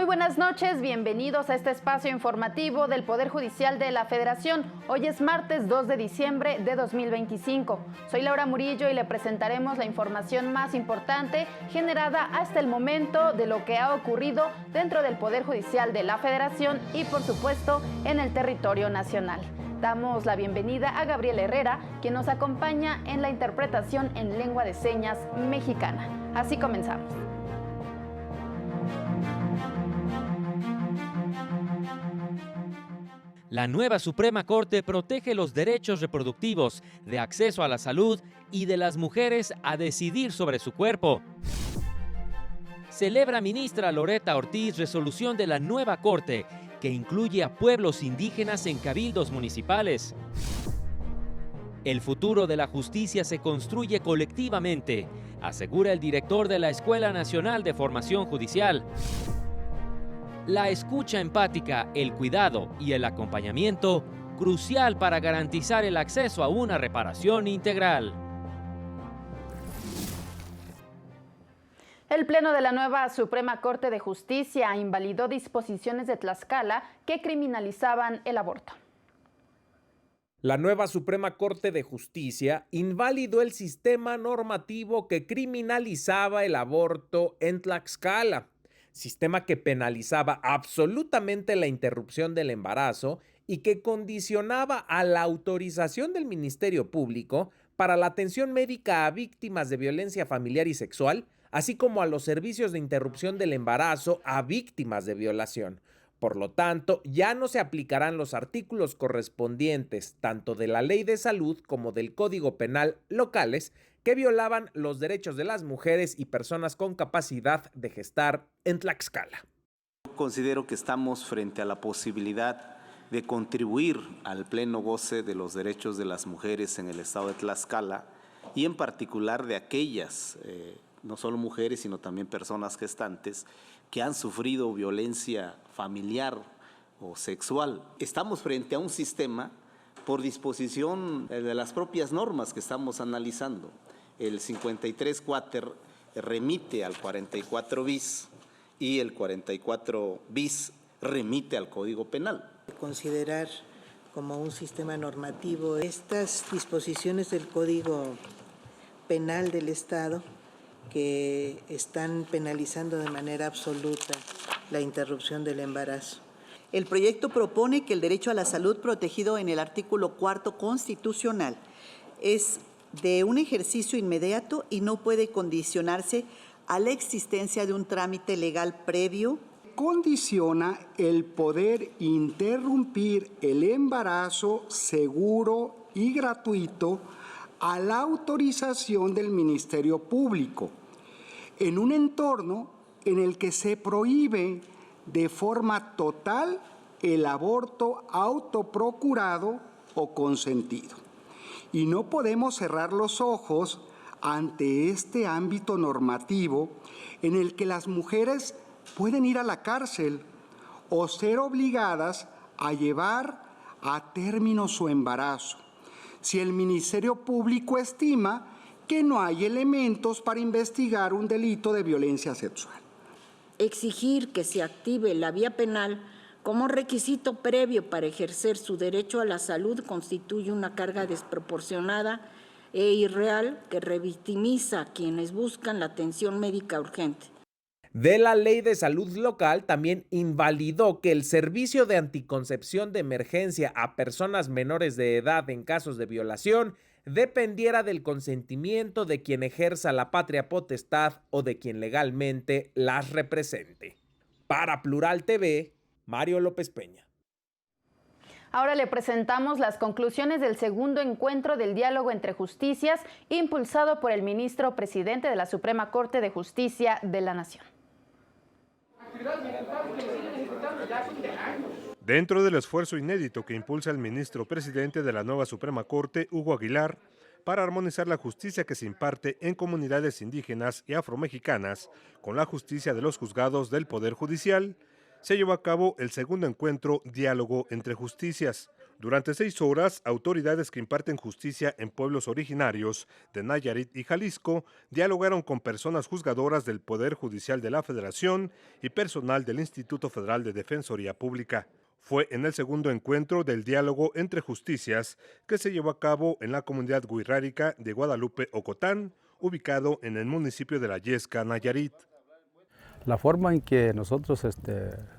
Muy buenas noches, bienvenidos a este espacio informativo del Poder Judicial de la Federación. Hoy es martes 2 de diciembre de 2025. Soy Laura Murillo y le presentaremos la información más importante generada hasta el momento de lo que ha ocurrido dentro del Poder Judicial de la Federación y, por supuesto, en el territorio nacional. Damos la bienvenida a Gabriel Herrera, quien nos acompaña en la interpretación en lengua de señas mexicana. Así comenzamos. La nueva Suprema Corte protege los derechos reproductivos, de acceso a la salud y de las mujeres a decidir sobre su cuerpo. Celebra ministra Loretta Ortiz resolución de la nueva Corte, que incluye a pueblos indígenas en cabildos municipales. El futuro de la justicia se construye colectivamente, asegura el director de la Escuela Nacional de Formación Judicial. La escucha empática, el cuidado y el acompañamiento, crucial para garantizar el acceso a una reparación integral. El Pleno de la nueva Suprema Corte de Justicia invalidó disposiciones de Tlaxcala que criminalizaban el aborto. La nueva Suprema Corte de Justicia invalidó el sistema normativo que criminalizaba el aborto en Tlaxcala, sistema que penalizaba absolutamente la interrupción del embarazo y que condicionaba a la autorización del Ministerio Público para la atención médica a víctimas de violencia familiar y sexual, así como a los servicios de interrupción del embarazo a víctimas de violación. Por lo tanto, ya no se aplicarán los artículos correspondientes tanto de la Ley de Salud como del Código Penal locales que violaban los derechos de las mujeres y personas con capacidad de gestar en Tlaxcala. Considero que estamos frente a la posibilidad de contribuir al pleno goce de los derechos de las mujeres en el estado de Tlaxcala y en particular de aquellas, no solo mujeres, sino también personas gestantes que han sufrido violencia familiar o sexual. Estamos frente a un sistema por disposición de las propias normas que estamos analizando. El 53 quater remite al 44 bis y el 44 bis remite al Código Penal. Considerar como un sistema normativo estas disposiciones del Código Penal del Estado que están penalizando de manera absoluta la interrupción del embarazo. El proyecto propone que el derecho a la salud protegido en el artículo 4 constitucional es de un ejercicio inmediato y no puede condicionarse a la existencia de un trámite legal previo. Condiciona el poder interrumpir el embarazo seguro y gratuito a la autorización del Ministerio Público, en un entorno en el que se prohíbe de forma total el aborto autoprocurado o consentido. Y no podemos cerrar los ojos ante este ámbito normativo en el que las mujeres pueden ir a la cárcel o ser obligadas a llevar a término su embarazo, si el Ministerio Público estima que no hay elementos para investigar un delito de violencia sexual. Exigir que se active la vía penal como requisito previo para ejercer su derecho a la salud constituye una carga desproporcionada e irreal que revictimiza a quienes buscan la atención médica urgente. De la Ley de Salud local también invalidó que el servicio de anticoncepción de emergencia a personas menores de edad en casos de violación dependiera del consentimiento de quien ejerza la patria potestad o de quien legalmente las represente. Para Plural TV, Mario López Peña. Ahora le presentamos las conclusiones del segundo encuentro del diálogo entre justicias, impulsado por el ministro presidente de la Suprema Corte de Justicia de la Nación. Dentro del esfuerzo inédito que impulsa el ministro presidente de la nueva Suprema Corte, Hugo Aguilar, para armonizar la justicia que se imparte en comunidades indígenas y afromexicanas con la justicia de los juzgados del Poder Judicial, se llevó a cabo el segundo encuentro Diálogo entre Justicias, Durante 6 horas, autoridades que imparten justicia en pueblos originarios de Nayarit y Jalisco dialogaron con personas juzgadoras del Poder Judicial de la Federación y personal del Instituto Federal de Defensoría Pública. Fue en el segundo encuentro del diálogo entre justicias que se llevó a cabo en la comunidad wixárika de Guadalupe, Ocotán, ubicado en el municipio de La Yesca, Nayarit. La forma en que nosotros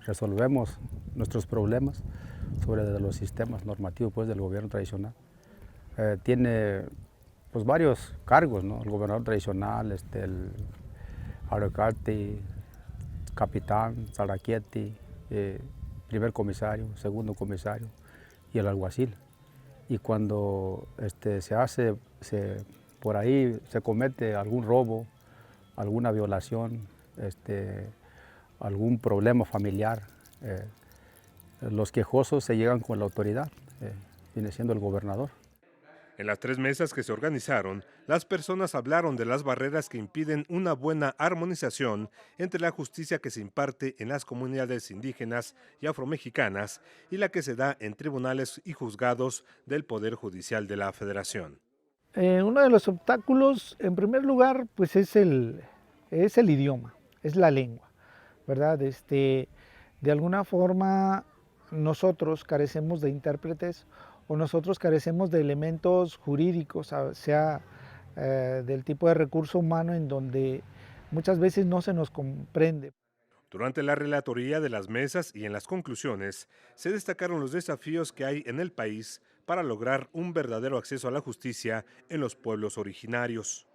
resolvemos nuestros problemas sobre los sistemas normativos del gobierno tradicional tiene pues, varios cargos, ¿no? El gobernador tradicional, el alcalde, capitán, saraquieti, primer comisario, segundo comisario y el alguacil. Y cuando por ahí se comete algún robo, alguna violación, algún problema familiar, los quejosos se llegan con la autoridad, viene siendo el gobernador. En las 3 mesas que se organizaron, las personas hablaron de las barreras que impiden una buena armonización entre la justicia que se imparte en las comunidades indígenas y afromexicanas y la que se da en tribunales y juzgados del Poder Judicial de la Federación. Uno de los obstáculos, en primer lugar, pues es el idioma, es la lengua, ¿verdad? De alguna forma nosotros carecemos de intérpretes o nosotros carecemos de elementos jurídicos, sea del tipo de recurso humano en donde muchas veces no se nos comprende. Durante la relatoría de las mesas y en las conclusiones, se destacaron los desafíos que hay en el país para lograr un verdadero acceso a la justicia en los pueblos originarios.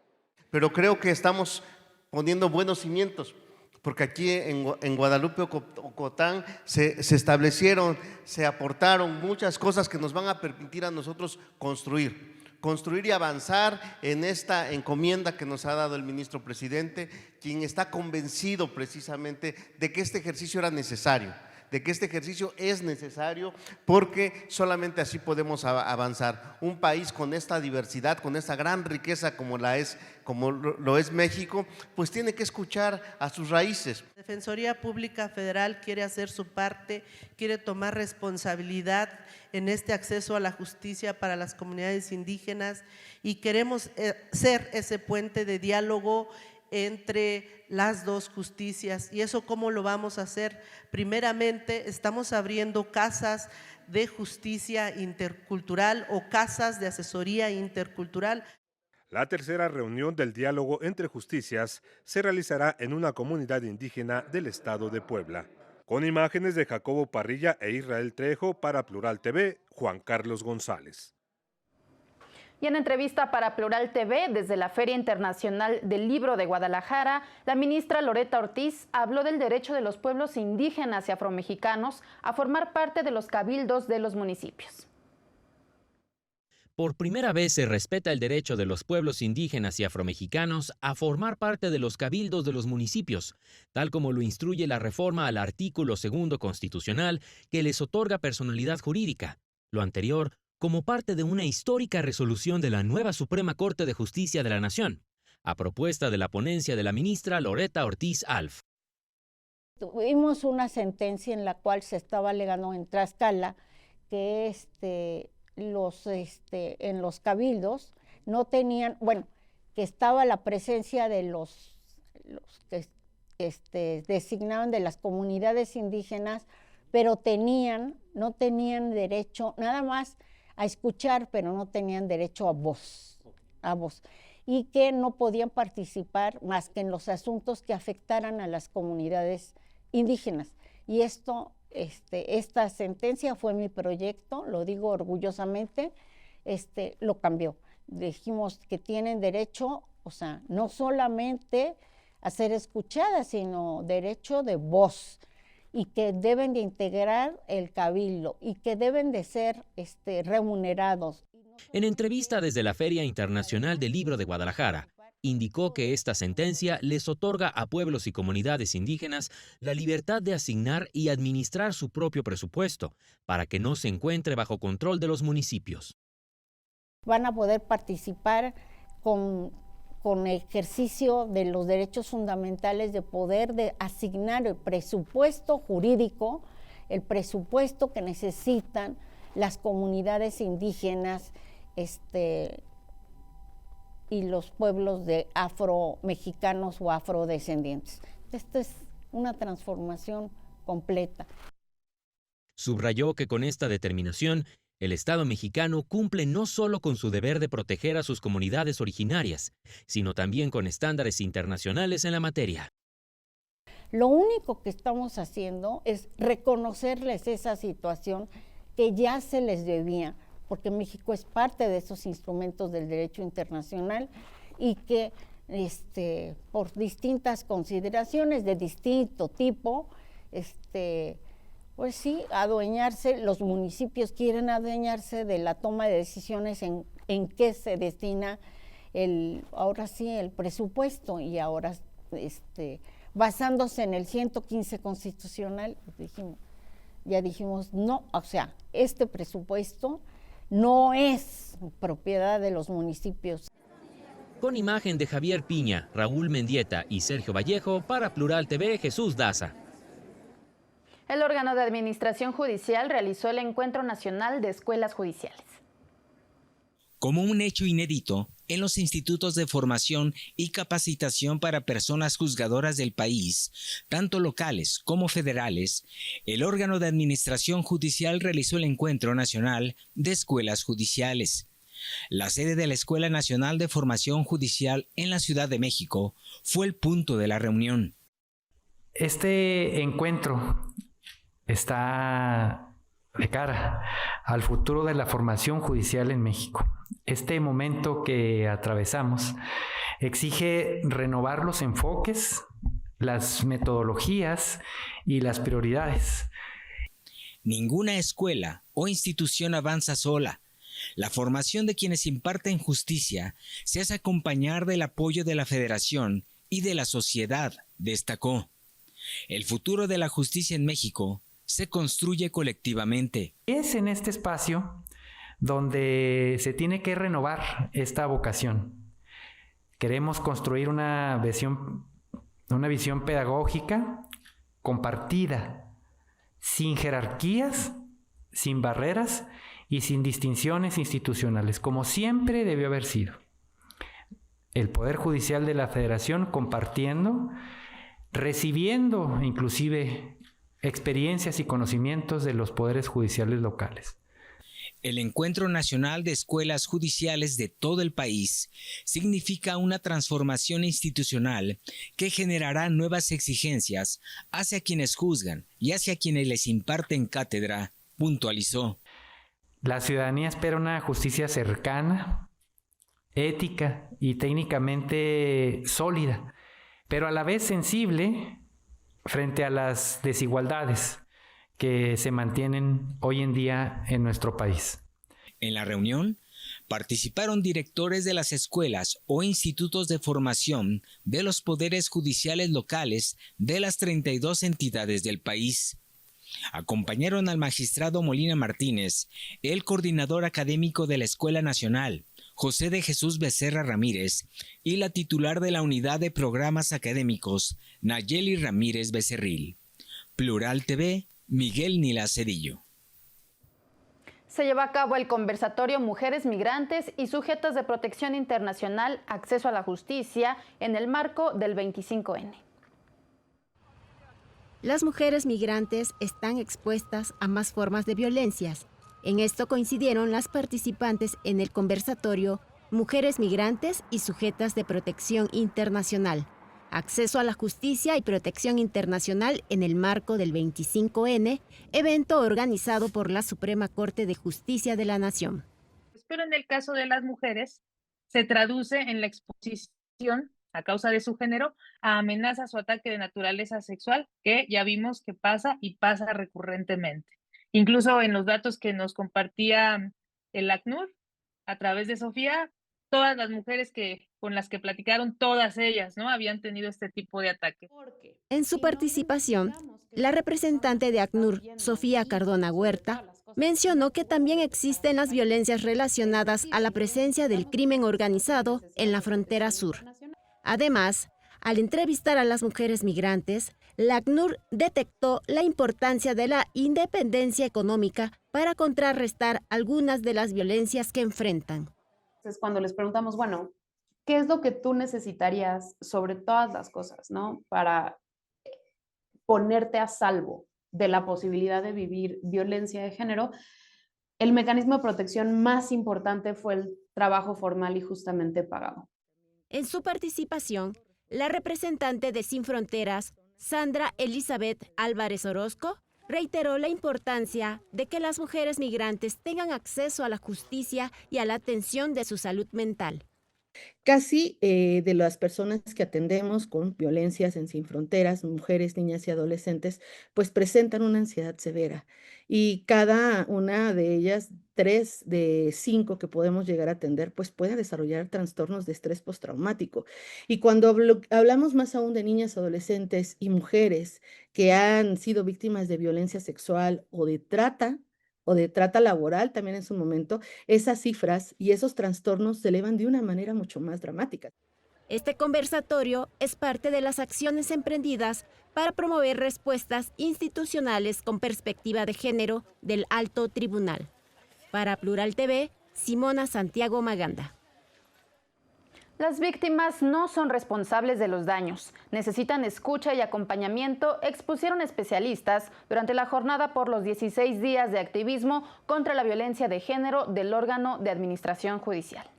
Pero creo que estamos poniendo buenos cimientos, porque aquí en Guadalupe, Ocotán, se establecieron, se aportaron muchas cosas que nos van a permitir a nosotros construir y avanzar en esta encomienda que nos ha dado el ministro presidente, quien está convencido precisamente de que este ejercicio era necesario, de que este ejercicio es necesario porque solamente así podemos avanzar. Un país con esta diversidad, con esta gran riqueza como lo es México, pues tiene que escuchar a sus raíces. La Defensoría Pública Federal quiere hacer su parte, quiere tomar responsabilidad en este acceso a la justicia para las comunidades indígenas y queremos ser ese puente de diálogo entre las dos justicias. ¿Y eso cómo lo vamos a hacer? Primeramente, estamos abriendo casas de justicia intercultural o casas de asesoría intercultural. La tercera reunión del diálogo entre justicias se realizará en una comunidad indígena del estado de Puebla. Con imágenes de Jacobo Parrilla e Israel Trejo para Plural TV, Juan Carlos González. Y en entrevista para Plural TV, desde la Feria Internacional del Libro de Guadalajara, la ministra Loretta Ortiz habló del derecho de los pueblos indígenas y afromexicanos a formar parte de los cabildos de los municipios. Por primera vez se respeta el derecho de los pueblos indígenas y afromexicanos a formar parte de los cabildos de los municipios, tal como lo instruye la reforma al artículo 2 constitucional que les otorga personalidad jurídica. Lo anterior como parte de una histórica resolución de la nueva Suprema Corte de Justicia de la Nación, a propuesta de la ponencia de la ministra Loretta Ortiz Alf. Tuvimos una sentencia en la cual se estaba alegando en Tlaxcala que en los cabildos no tenían, que estaba la presencia de los que designaban de las comunidades indígenas, pero no tenían derecho nada más a escuchar, pero no tenían derecho a voz, y que no podían participar más que en los asuntos que afectaran a las comunidades indígenas. Y esta sentencia fue mi proyecto, lo digo orgullosamente, lo cambió. Dijimos que tienen derecho, no solamente a ser escuchadas, sino derecho de voz, y que deben de integrar el cabildo y que deben de ser remunerados. En entrevista desde la Feria Internacional del Libro de Guadalajara, indicó que esta sentencia les otorga a pueblos y comunidades indígenas la libertad de asignar y administrar su propio presupuesto para que no se encuentre bajo control de los municipios. Van a poder participar con ejercicio de los derechos fundamentales de poder de asignar el presupuesto jurídico, el presupuesto que necesitan las comunidades indígenas y los pueblos de afromexicanos o afrodescendientes. Esto es una transformación completa. Subrayó que con esta determinación, el Estado mexicano cumple no solo con su deber de proteger a sus comunidades originarias, sino también con estándares internacionales en la materia. Lo único que estamos haciendo es reconocerles esa situación que ya se les debía, porque México es parte de esos instrumentos del derecho internacional y que por distintas consideraciones de distinto tipo, pues sí, los municipios quieren adueñarse de la toma de decisiones en qué se destina ahora sí el presupuesto, y ahora basándose en el 115 constitucional, dijimos no, o sea, este presupuesto no es propiedad de los municipios. Con imagen de Javier Piña, Raúl Mendieta y Sergio Vallejo, para Plural TV, Jesús Daza. El órgano de administración judicial realizó el Encuentro Nacional de Escuelas Judiciales. Como un hecho inédito, en los institutos de formación y capacitación para personas juzgadoras del país, tanto locales como federales, el órgano de administración judicial realizó el Encuentro Nacional de Escuelas Judiciales. La sede de la Escuela Nacional de Formación Judicial en la Ciudad de México fue el punto de la reunión. Este encuentro está de cara al futuro de la formación judicial en México. Este momento que atravesamos exige renovar los enfoques, las metodologías y las prioridades. Ninguna escuela o institución avanza sola. La formación de quienes imparten justicia se hace acompañar del apoyo de la Federación y de la sociedad, destacó. El futuro de la justicia en México se construye colectivamente. Es en este espacio donde se tiene que renovar esta vocación. Queremos construir una visión pedagógica compartida, sin jerarquías, sin barreras y sin distinciones institucionales, como siempre debió haber sido. El Poder Judicial de la Federación compartiendo, recibiendo inclusive experiencias y conocimientos de los poderes judiciales locales. El Encuentro Nacional de Escuelas Judiciales de todo el país significa una transformación institucional que generará nuevas exigencias hacia quienes juzgan y hacia quienes les imparten cátedra, puntualizó. La ciudadanía espera una justicia cercana, ética y técnicamente sólida, pero a la vez sensible frente a las desigualdades que se mantienen hoy en día en nuestro país. En la reunión participaron directores de las escuelas o institutos de formación de los poderes judiciales locales de las 32 entidades del país. Acompañaron al magistrado Molina Martínez, el coordinador académico de la Escuela Nacional, José de Jesús Becerra Ramírez, y la titular de la Unidad de Programas Académicos, Nayeli Ramírez Becerril. Plural TV, Miguel Nila Cedillo. Se lleva a cabo el conversatorio Mujeres Migrantes y Sujetas de Protección Internacional, Acceso a la Justicia, en el marco del 25N. Las mujeres migrantes están expuestas a más formas de violencias. En esto coincidieron las participantes en el conversatorio Mujeres Migrantes y Sujetas de Protección Internacional, Acceso a la Justicia y Protección Internacional en el marco del 25N, evento organizado por la Suprema Corte de Justicia de la Nación. Pero en el caso de las mujeres, se traduce en la exposición, a causa de su género, a amenazas o ataque de naturaleza sexual, que ya vimos que pasa y pasa recurrentemente. Incluso en los datos que nos compartía el ACNUR, a través de Sofía, todas las mujeres con las que platicaron, todas ellas, ¿no?, habían tenido este tipo de ataque. En su participación, la representante de ACNUR, Sofía Cardona Huerta, mencionó que también existen las violencias relacionadas a la presencia del crimen organizado en la frontera sur. Además, al entrevistar a las mujeres migrantes, la ACNUR detectó la importancia de la independencia económica para contrarrestar algunas de las violencias que enfrentan. Entonces, cuando les preguntamos, bueno, ¿qué es lo que tú necesitarías sobre todas las cosas, ¿no? Para ponerte a salvo de la posibilidad de vivir violencia de género? El mecanismo de protección más importante fue el trabajo formal y justamente pagado. En su participación, la representante de Sin Fronteras, Sandra Elizabeth Álvarez Orozco, reiteró la importancia de que las mujeres migrantes tengan acceso a la justicia y a la atención de su salud mental. Casi de las personas que atendemos con violencias en Sin Fronteras, mujeres, niñas y adolescentes, pues presentan una ansiedad severa. Y cada una de ellas, 3 de 5 que podemos llegar a atender, pues puede desarrollar trastornos de estrés postraumático. Y cuando hablamos más aún de niñas, adolescentes y mujeres que han sido víctimas de violencia sexual o de trata laboral también en su momento, esas cifras y esos trastornos se elevan de una manera mucho más dramática. Este conversatorio es parte de las acciones emprendidas para promover respuestas institucionales con perspectiva de género del Alto Tribunal. Para Plural TV, Simona Santiago Maganda. Las víctimas no son responsables de los daños. Necesitan escucha y acompañamiento, expusieron especialistas durante la jornada por los 16 días de activismo contra la violencia de género del órgano de administración judicial.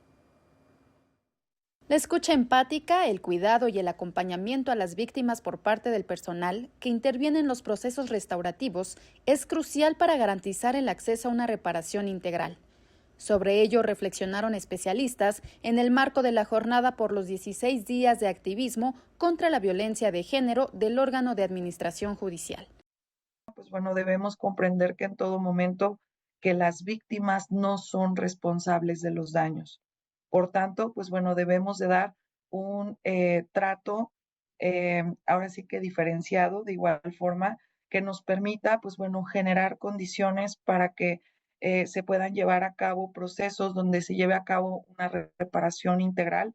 La escucha empática, el cuidado y el acompañamiento a las víctimas por parte del personal que interviene en los procesos restaurativos es crucial para garantizar el acceso a una reparación integral. Sobre ello reflexionaron especialistas en el marco de la jornada por los 16 días de activismo contra la violencia de género del órgano de administración judicial. Pues bueno, debemos comprender que en todo momento que las víctimas no son responsables de los daños. Por tanto, pues bueno, debemos de dar un trato ahora sí que diferenciado, de igual forma que nos permita, pues bueno, generar condiciones para que se puedan llevar a cabo procesos donde se lleve a cabo una reparación integral.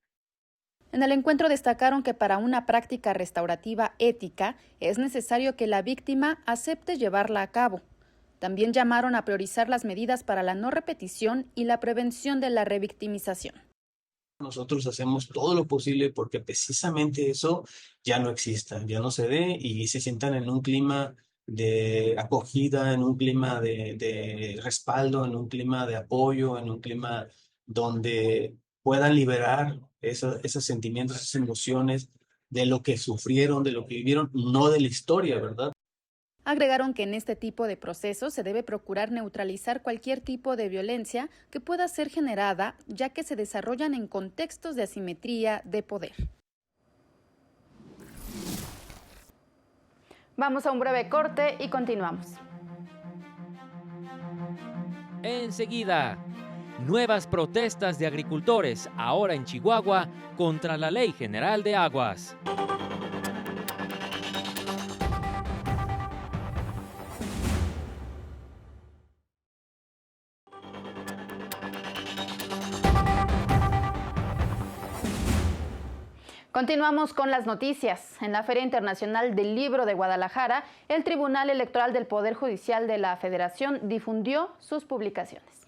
En el encuentro destacaron que para una práctica restaurativa ética es necesario que la víctima acepte llevarla a cabo. También llamaron a priorizar las medidas para la no repetición y la prevención de la revictimización. Nosotros hacemos todo lo posible porque precisamente eso ya no exista, ya no se dé y se sientan en un clima de acogida, en un clima de respaldo, en un clima de apoyo, en un clima donde puedan liberar esos sentimientos, esas emociones de lo que sufrieron, de lo que vivieron, no de la historia, ¿verdad? Agregaron que en este tipo de procesos se debe procurar neutralizar cualquier tipo de violencia que pueda ser generada, ya que se desarrollan en contextos de asimetría de poder. Vamos a un breve corte y continuamos. Enseguida, nuevas protestas de agricultores, ahora en Chihuahua, contra la Ley General de Aguas. Continuamos con las noticias. En la Feria Internacional del Libro de Guadalajara, el Tribunal Electoral del Poder Judicial de la Federación difundió sus publicaciones.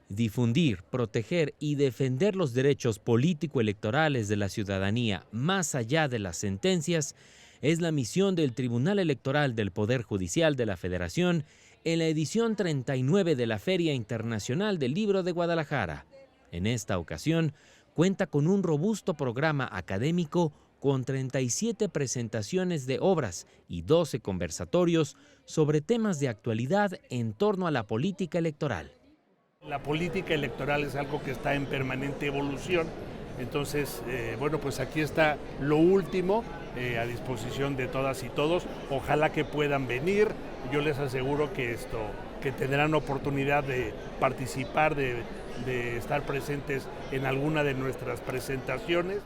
Difundir, proteger y defender los derechos político-electorales de la ciudadanía más allá de las sentencias es la misión del Tribunal Electoral del Poder Judicial de la Federación en la edición 39 de la Feria Internacional del Libro de Guadalajara. En esta ocasión, cuenta con un robusto programa académico con 37 presentaciones de obras y 12 conversatorios sobre temas de actualidad en torno a la política electoral. La política electoral es algo que está en permanente evolución, entonces, bueno, pues aquí está lo último a disposición de todas y todos. Ojalá que puedan venir, yo les aseguro que tendrán oportunidad de participar, de estar presentes en alguna de nuestras presentaciones.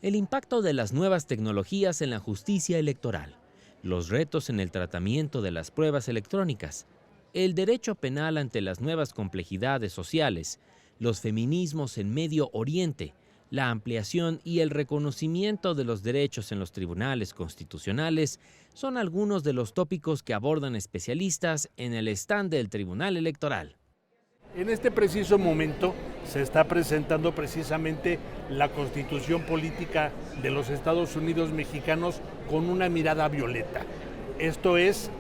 El impacto de las nuevas tecnologías en la justicia electoral, los retos en el tratamiento de las pruebas electrónicas, el derecho penal ante las nuevas complejidades sociales, los feminismos en Medio Oriente, la ampliación y el reconocimiento de los derechos en los tribunales constitucionales son algunos de los tópicos que abordan especialistas en el stand del Tribunal Electoral. En este preciso momento se está presentando precisamente la Constitución Política de los Estados Unidos Mexicanos con una mirada violeta. Esto es,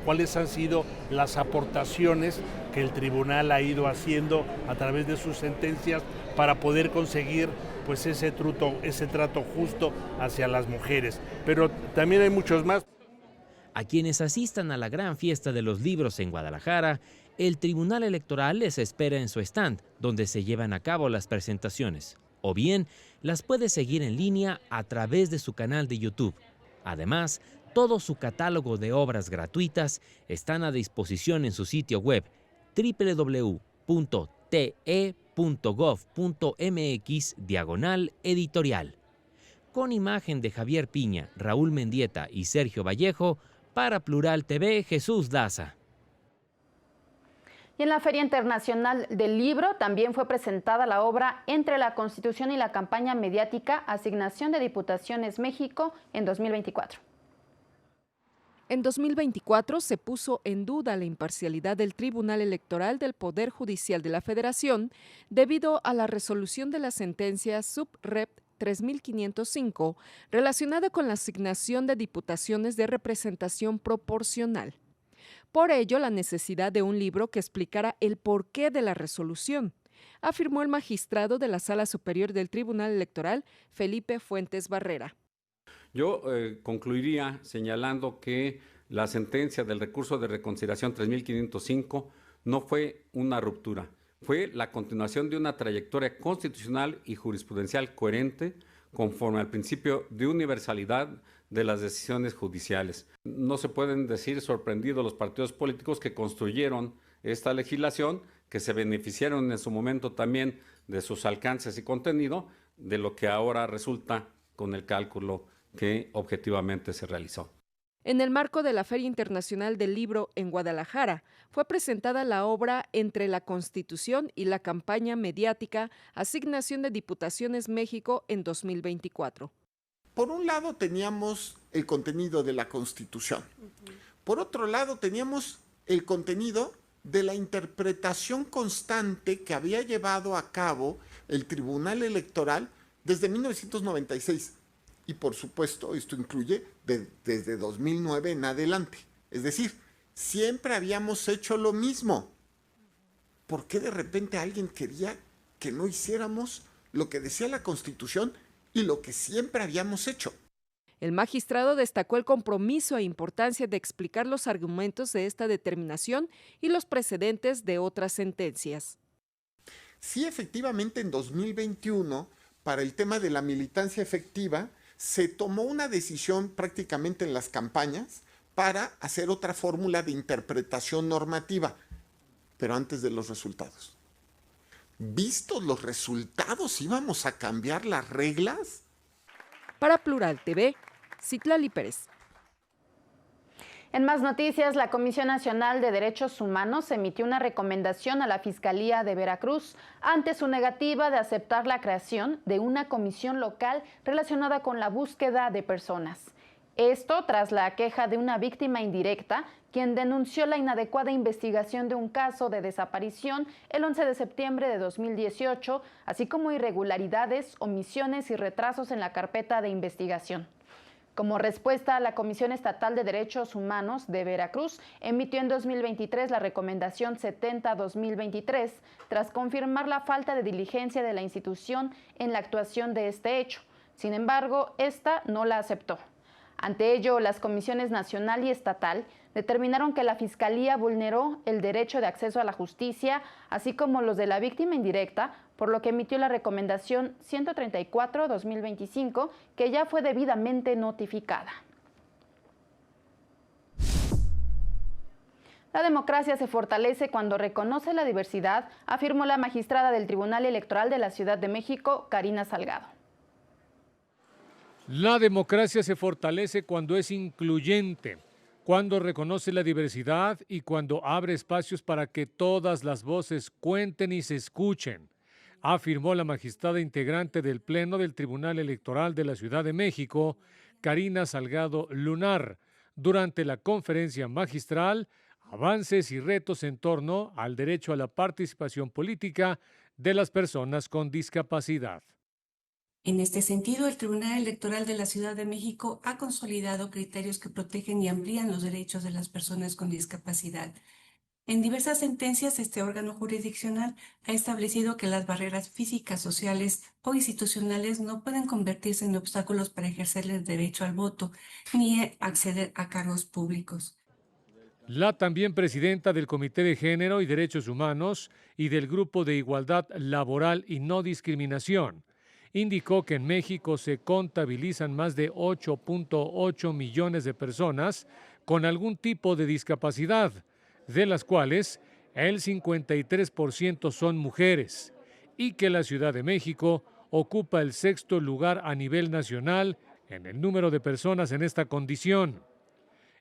cuáles han sido las aportaciones que el tribunal ha ido haciendo a través de sus sentencias para poder conseguir pues ese trato justo hacia las mujeres. Pero también hay muchos más. A quienes asistan a la gran fiesta de los libros en Guadalajara, el Tribunal Electoral les espera en su stand, donde se llevan a cabo las presentaciones. O bien, las puede seguir en línea a través de su canal de YouTube. Además, todo su catálogo de obras gratuitas están a disposición en su sitio web www.te.gov.mx/editorial. Con imagen de Javier Piña, Raúl Mendieta y Sergio Vallejo, para Plural TV, Jesús Daza. Y en la Feria Internacional del Libro también fue presentada la obra Entre la Constitución y la campaña mediática, Asignación de Diputaciones México en 2024. En 2024 se puso en duda la imparcialidad del Tribunal Electoral del Poder Judicial de la Federación debido a la resolución de la sentencia Subrep 3505 relacionada con la asignación de diputaciones de representación proporcional. Por ello, la necesidad de un libro que explicara el porqué de la resolución, afirmó el magistrado de la Sala Superior del Tribunal Electoral, Felipe Fuentes Barrera. Yo concluiría señalando que la sentencia del recurso de reconsideración 3505 no fue una ruptura, fue la continuación de una trayectoria constitucional y jurisprudencial coherente conforme al principio de universalidad de las decisiones judiciales. No se pueden decir sorprendidos los partidos políticos que construyeron esta legislación, que se beneficiaron en su momento también de sus alcances y contenido, de lo que ahora resulta con el cálculo que objetivamente se realizó. En el marco de la Feria Internacional del Libro en Guadalajara, fue presentada la obra Entre la Constitución y la campaña mediática, Asignación de Diputaciones México en 2024. Por un lado teníamos el contenido de la Constitución. Por otro lado teníamos el contenido de la interpretación constante que había llevado a cabo el Tribunal Electoral desde 1996. Y por supuesto, esto incluye desde 2009 en adelante. Es decir, siempre habíamos hecho lo mismo. ¿Por qué de repente alguien quería que no hiciéramos lo que decía la Constitución y lo que siempre habíamos hecho? El magistrado destacó el compromiso e importancia de explicar los argumentos de esta determinación y los precedentes de otras sentencias. Sí, efectivamente, en 2021, para el tema de la militancia efectiva, se tomó una decisión prácticamente en las campañas para hacer otra fórmula de interpretación normativa, pero antes de los resultados. ¿Vistos los resultados íbamos a cambiar las reglas? Para Plural TV, Citlali Pérez. En más noticias, la Comisión Nacional de Derechos Humanos emitió una recomendación a la Fiscalía de Veracruz ante su negativa de aceptar la creación de una comisión local relacionada con la búsqueda de personas. Esto tras la queja de una víctima indirecta, quien denunció la inadecuada investigación de un caso de desaparición el 11 de septiembre de 2018, así como irregularidades, omisiones y retrasos en la carpeta de investigación. Como respuesta, la Comisión Estatal de Derechos Humanos de Veracruz emitió en 2023 la Recomendación 70-2023, tras confirmar la falta de diligencia de la institución en la actuación de este hecho. Sin embargo, esta no la aceptó. Ante ello, las comisiones nacional y estatal determinaron que la Fiscalía vulneró el derecho de acceso a la justicia, así como los de la víctima indirecta, por lo que emitió la Recomendación 134-2025, que ya fue debidamente notificada. La democracia se fortalece cuando reconoce la diversidad, afirmó la magistrada del Tribunal Electoral de la Ciudad de México, Karina Salgado. La democracia se fortalece cuando es incluyente, cuando reconoce la diversidad y cuando abre espacios para que todas las voces cuenten y se escuchen. afirmó la magistrada integrante del Pleno del Tribunal Electoral de la Ciudad de México, Karina Salgado Lunar, durante la conferencia magistral Avances y retos en torno al derecho a la participación política de las personas con discapacidad. En este sentido, el Tribunal Electoral de la Ciudad de México ha consolidado criterios que protegen y amplían los derechos de las personas con discapacidad. En diversas sentencias, este órgano jurisdiccional ha establecido que las barreras físicas, sociales o institucionales no pueden convertirse en obstáculos para ejercer el derecho al voto ni acceder a cargos públicos. La también presidenta del Comité de Género y Derechos Humanos y del Grupo de Igualdad Laboral y No Discriminación indicó que en México se contabilizan más de 8.8 millones de personas con algún tipo de discapacidad, de las cuales el 53% son mujeres, y que la Ciudad de México ocupa el 6º lugar a nivel nacional en el número de personas en esta condición.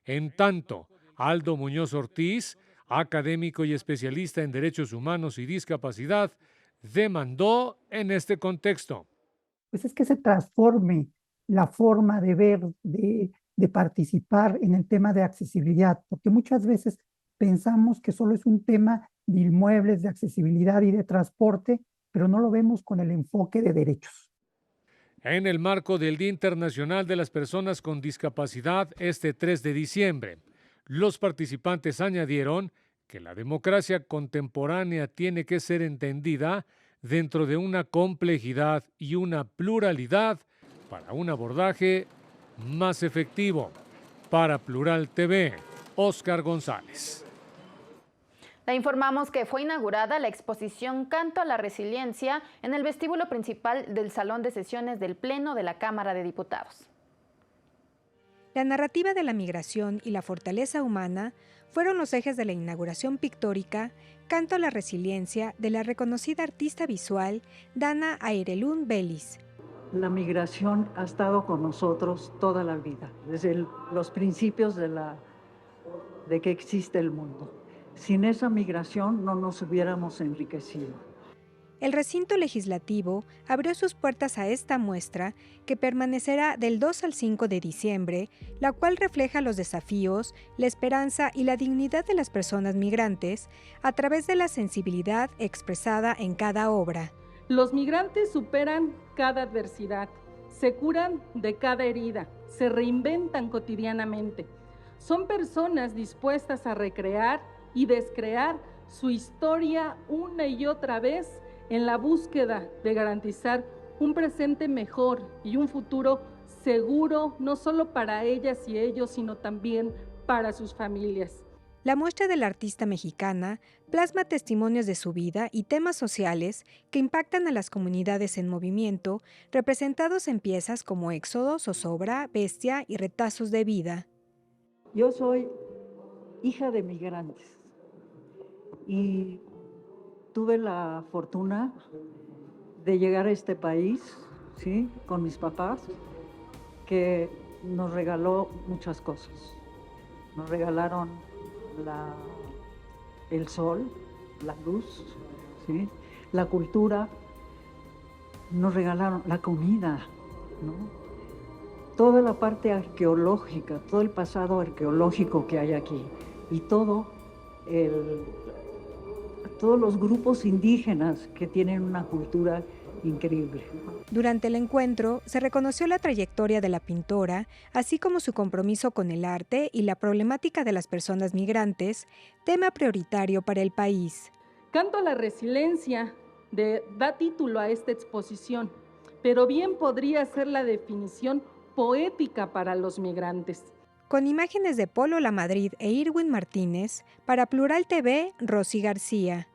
En tanto, Aldo Muñoz Ortiz, académico y especialista en derechos humanos y discapacidad, demandó en este contexto. Pues es que se transforme la forma de ver, de participar en el tema de accesibilidad, porque muchas veces pensamos que solo es un tema de inmuebles, de accesibilidad y de transporte, pero no lo vemos con el enfoque de derechos. En el marco del Día Internacional de las Personas con Discapacidad, este 3 de diciembre, los participantes añadieron que la democracia contemporánea tiene que ser entendida dentro de una complejidad y una pluralidad para un abordaje más efectivo. Para Plural TV, Óscar González. Le informamos que fue inaugurada la exposición Canto a la Resiliencia en el vestíbulo principal del Salón de Sesiones del Pleno de la Cámara de Diputados. La narrativa de la migración y la fortaleza humana fueron los ejes de la inauguración pictórica Canto a la Resiliencia de la reconocida artista visual Dana Airelún Vélez. La migración ha estado con nosotros toda la vida, desde los principios de que existe el mundo. Sin esa migración no nos hubiéramos enriquecido. El recinto legislativo abrió sus puertas a esta muestra que permanecerá del 2 al 5 de diciembre, la cual refleja los desafíos, la esperanza y la dignidad de las personas migrantes a través de la sensibilidad expresada en cada obra. Los migrantes superan cada adversidad, se curan de cada herida, se reinventan cotidianamente. Son personas dispuestas a recrear y descrear su historia una y otra vez en la búsqueda de garantizar un presente mejor y un futuro seguro, no solo para ellas y ellos, sino también para sus familias. La muestra de la artista mexicana plasma testimonios de su vida y temas sociales que impactan a las comunidades en movimiento, representados en piezas como Éxodo, Zozobra, Bestia y Retazos de Vida. Yo soy hija de migrantes y tuve la fortuna de llegar a este país, ¿sí?, con mis papás, que nos regaló muchas cosas. Nos regalaron el sol, la luz, ¿sí?, la cultura, nos regalaron la comida, ¿no?, toda la parte arqueológica, todo el pasado arqueológico que hay aquí y todos los grupos indígenas que tienen una cultura increíble. Durante el encuentro se reconoció la trayectoria de la pintora, así como su compromiso con el arte y la problemática de las personas migrantes, tema prioritario para el país. Canto a la Resiliencia da título a esta exposición, pero bien podría ser la definición poética para los migrantes. Con imágenes de Polo Lamadrid e Irwin Martínez, para Plural TV, Rosy García.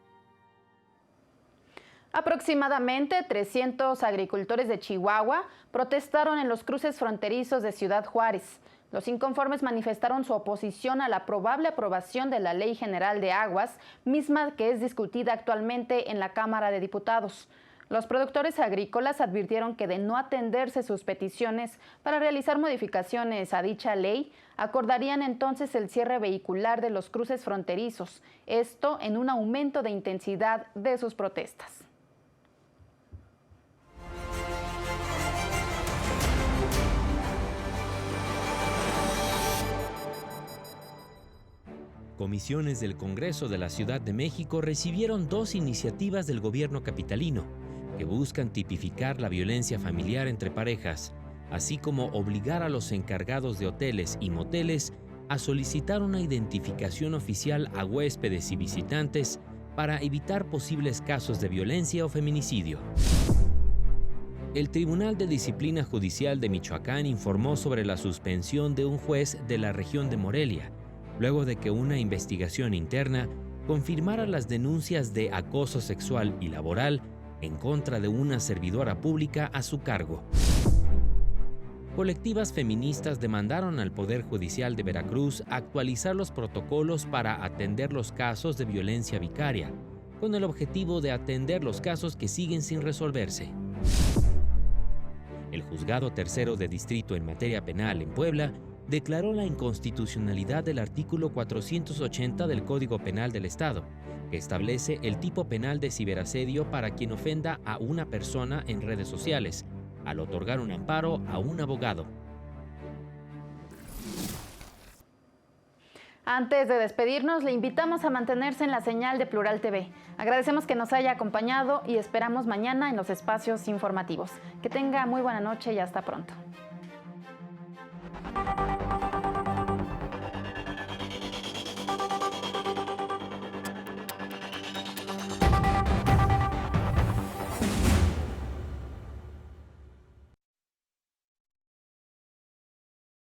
Aproximadamente 300 agricultores de Chihuahua protestaron en los cruces fronterizos de Ciudad Juárez. Los inconformes manifestaron su oposición a la probable aprobación de la Ley General de Aguas, misma que es discutida actualmente en la Cámara de Diputados. Los productores agrícolas advirtieron que de no atenderse sus peticiones para realizar modificaciones a dicha ley, acordarían entonces el cierre vehicular de los cruces fronterizos, esto en un aumento de intensidad de sus protestas. Comisiones del Congreso de la Ciudad de México recibieron 2 iniciativas del gobierno capitalino que buscan tipificar la violencia familiar entre parejas, así como obligar a los encargados de hoteles y moteles a solicitar una identificación oficial a huéspedes y visitantes para evitar posibles casos de violencia o feminicidio. El Tribunal de Disciplina Judicial de Michoacán informó sobre la suspensión de un juez de la región de Morelia, luego de que una investigación interna confirmara las denuncias de acoso sexual y laboral en contra de una servidora pública a su cargo. Colectivas feministas demandaron al Poder Judicial de Veracruz actualizar los protocolos para atender los casos de violencia vicaria, con el objetivo de atender los casos que siguen sin resolverse. El Juzgado Tercero de Distrito en materia penal en Puebla declaró la inconstitucionalidad del artículo 480 del Código Penal del Estado, que establece el tipo penal de ciberasedio para quien ofenda a una persona en redes sociales, al otorgar un amparo a un abogado. Antes de despedirnos, le invitamos a mantenerse en la señal de Plural TV. Agradecemos que nos haya acompañado y esperamos mañana en los espacios informativos. Que tenga muy buena noche y hasta pronto.